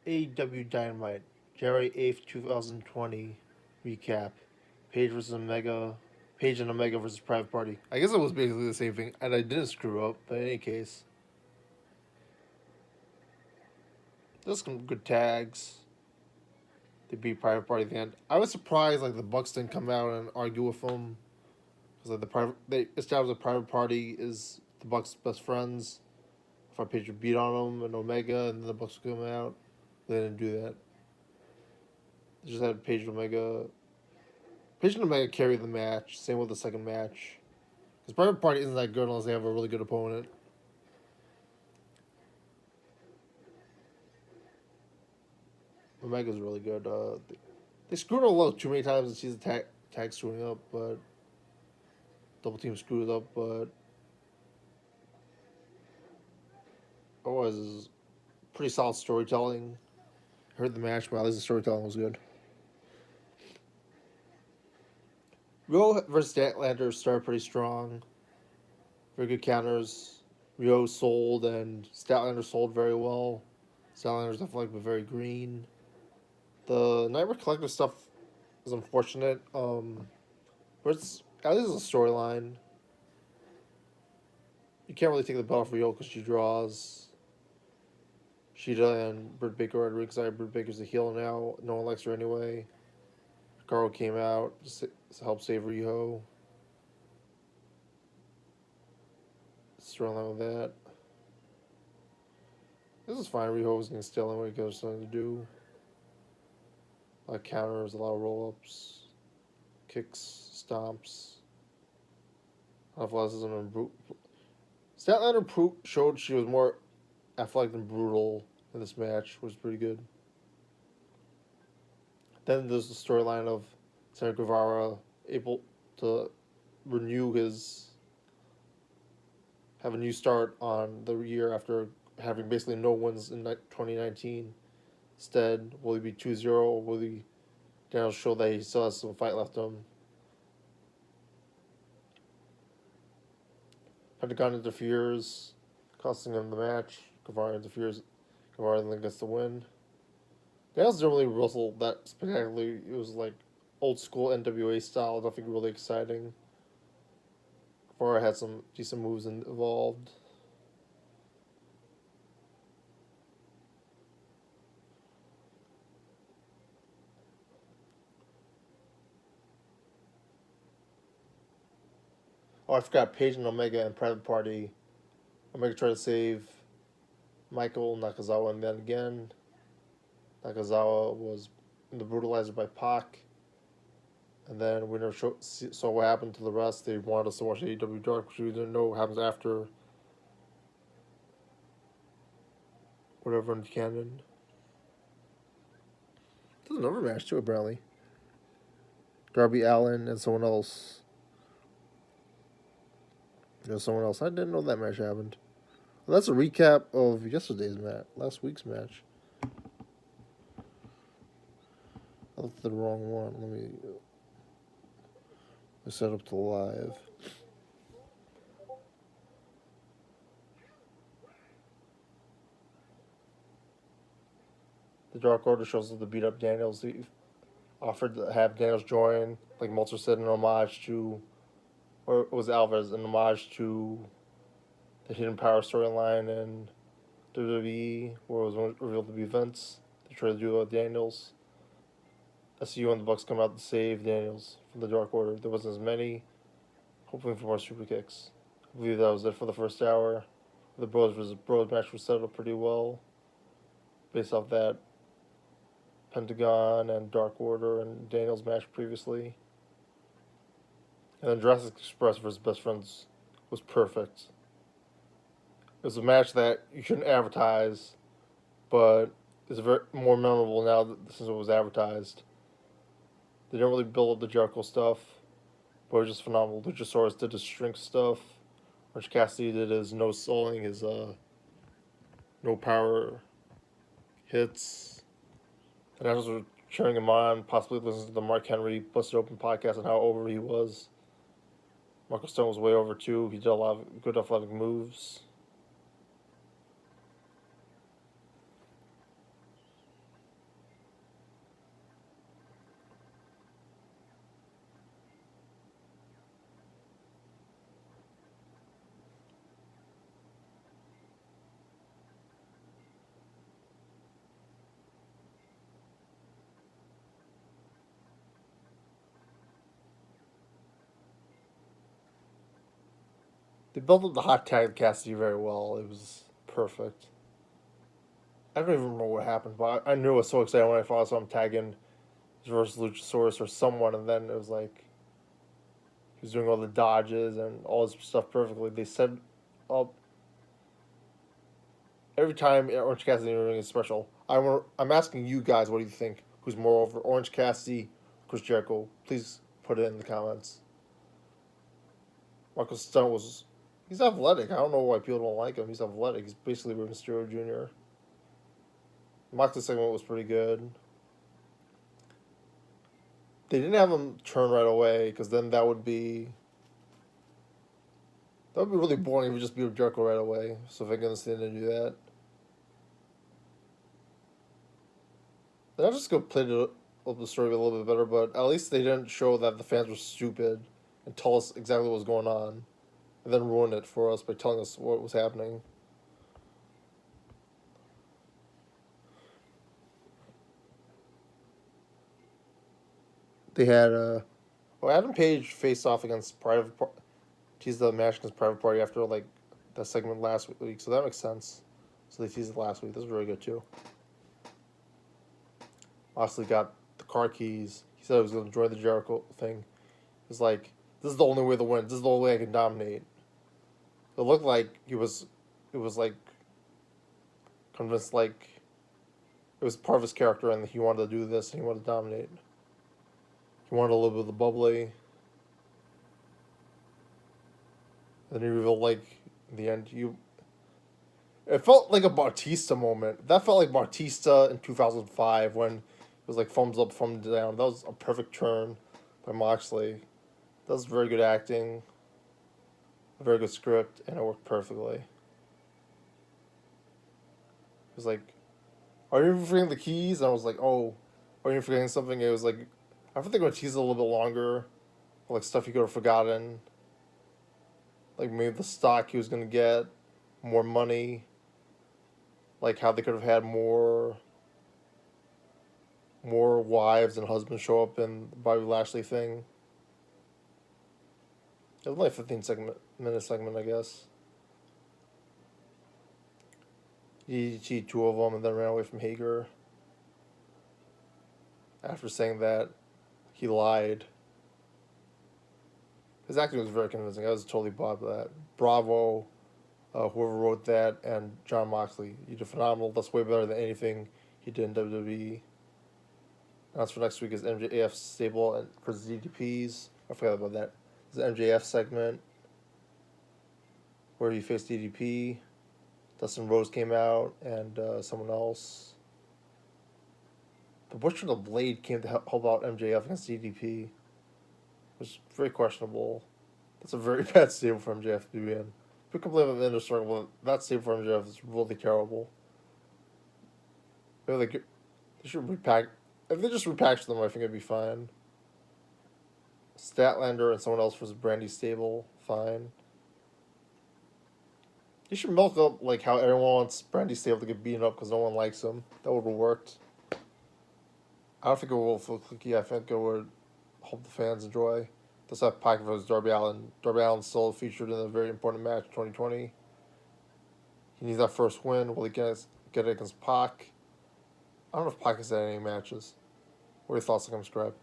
AEW Dynamite January 8th, 2020 recap. Page versus Omega. Page and Omega versus Private Party. I guess it was basically the same thing, and I didn't screw up, but in any case. There's some good tags. They beat Private Party at the end. I was surprised the Bucks didn't come out and argue with them. Because they established the Private Party is the Bucks' best friends. If our Page would beat on them and Omega, and then the Bucks would come out. They didn't do that. They just had Page and Omega. Page and Omega carried the match. Same with the second match. Because Private Party isn't that good unless they have a really good opponent. Omega's really good. They screwed her up too many times and she's the tag screwing up, but double team screwed up, but otherwise is pretty solid storytelling. I heard the match, but at least the storytelling was good. Rio versus Statlander started pretty strong. Very good counters. Rio sold and Statlander sold very well. Statlander's definitely very green. The Nightmare Collective stuff is unfortunate. But it's at least it's a storyline. You can't really take the belt off Rio because she draws. Sheeta and Britt Baker are at ringside. Britt Baker's a heel now. No one likes her anyway. Carl came out to help save Riho. Storyline with that. This is fine. Riho was going to steal anyway because there's something to do. A lot of counters, a lot of roll-ups, kicks, stomps, athleticism, and brute. Statlander showed she was more athletic than brutal in this match, which was pretty good. Then there's the storyline of Sammy Guevara able to have a new start on the year after having basically no wins in 2019. Instead, will he be 2-0 or will he Daniels show that he still has some fight left in him? Pentagon interferes, costing him the match. Guevara interferes. Guevara then gets the win. Daniels didn't really wrestle that spectacularly. It was old school NWA style, nothing really exciting. Guevara had some decent moves involved. Oh, I forgot Page and Omega and Private Party. Omega tried to save Michael Nakazawa, and then again, Nakazawa was in the brutalizer by Pac. And then we never saw what happened to the rest. They wanted us to watch AEW Dark, which we didn't know what happens after whatever in canon. There's another match too, apparently. Darby Allin and someone else. There's someone else. I didn't know that match happened. Well, that's a recap of yesterday's match, last week's match. I looked at the wrong one. Let me set up to live. The Dark Order shows up to beat up Daniels. They offered to have Daniels join, like Meltzer said, in homage to, or it was Alvarez, in homage to the Hidden Power storyline in WWE, where it was revealed to be Vince. They tried to do it with Daniels. SCU and the Bucks come out to save Daniels from the Dark Order. There wasn't as many, hoping for more super kicks. I believe that was it for the first hour. The Bros vs. Bros match was set up pretty well, based off that Pentagon and Dark Order and Daniels match previously. And then Jurassic Express versus Best Friends was perfect. It was a match that you shouldn't advertise, but it's more memorable now since it was advertised. They didn't really build up the Jericho stuff, but it was just phenomenal. Luchasaurus did his shrink stuff. Orange Cassidy did his no souling, his no power hits. And I was cheering him on, possibly listening to the Mark Henry Busted Open podcast on how over he was. Marco Stone was way over too. He did a lot of good athletic moves. They built up the hot tag Cassidy very well. It was perfect. I don't even remember what happened, but I knew I was so excited when I saw him tagging versus Luchasaurus or someone, and then it was like he was doing all the dodges and all his stuff perfectly. They set up every time Orange Cassidy is special. I'm asking you guys, what do you think? Who's more over, Orange Cassidy, Chris Jericho? Please put it in the comments. Marcus Stunt he's athletic. I don't know why people don't like him. He's athletic. He's basically Rey Mysterio Jr. Moxley segment was pretty good. They didn't have him turn right away because then that would be really boring if we just beat Jericho right away. So if I can understand to do that, then I just go play the story a little bit better. But at least they didn't show that the fans were stupid and tell us exactly what was going on, and then ruin it for us by telling us what was happening. They had Adam Page faced off against teased the match against Private Party after like that segment last week, so that makes sense. So they teased it last week. This was really good too. Moxley got the car keys. He said he was going to join the Jericho thing. It's like, this is the only way to win. This is the only way I can dominate. It looked like it was like convinced, like it was part of his character, and he wanted to do this and he wanted to dominate. He wanted a little bit of the bubbly. And then he revealed, like, in the end, it felt like a Bautista moment. That felt like Bautista in 2005 when it was like thumbs up, thumbs down. That was a perfect turn by Moxley. That was very good acting, a very good script, and it worked perfectly. It was like, are you forgetting the keys? And I was like, oh, are you forgetting something? It was like, I think I'm going to tease it a little bit longer, like stuff you could have forgotten. Like maybe the stock he was going to get, more money, like how they could have had more wives and husbands show up in the Bobby Lashley thing. It was only a 15-minute segment, I guess. He cheated two of them and then ran away from Hager. After saying that, he lied. His acting was very convincing. I was totally bought by that. Bravo, whoever wrote that, and Jon Moxley. You did phenomenal. That's way better than anything he did in WWE. Announced for next week is MJF stable and for DDPs. I forgot about that. There's an MJF segment where he faced DDP. Dustin Rhodes came out and someone else. The Butcher and the Blade came to help out MJF against DDP. It was very questionable. That's a very bad stable for MJF to be in. We can blame the inner circle, but that stable for MJF is really terrible. Maybe they should repack. If they just repackage them, I think it'd be fine. Statlander and someone else for Brandy stable, fine. You should milk up like how everyone wants Brandy stable to get beaten up because no one likes him. That would have worked. I don't think it will feel clicky. I think it would help the fans enjoy. Let's have Pac versus Darby Allin. Darby Allin's still featured in a very important match in 2020. He needs that first win. Will he get it against Pac? I don't know if Pac has had any matches. What are your thoughts on him, Scribe?